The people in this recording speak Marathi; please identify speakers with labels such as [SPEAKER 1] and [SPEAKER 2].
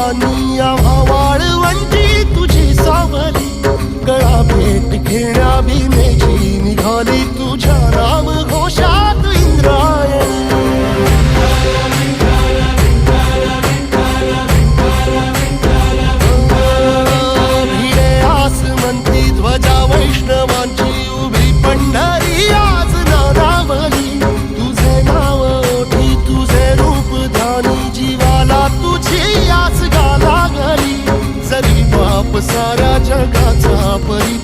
[SPEAKER 1] फुलांनी आम्हा वाळवंटी तुझी सावली, गळा भेट घेण्या भीमेची निघाली तुझ्या नाम घोषात इंद्रायणी. भिडे आसमंती ध्वजा वैष्णवांची उभी पंढरी आज नानावली, तुझे नाव ओठी तुझे रूप ध्यानी जीवाला तुझी आस गा लागली. जरी बाप साऱ्या जगाचा परी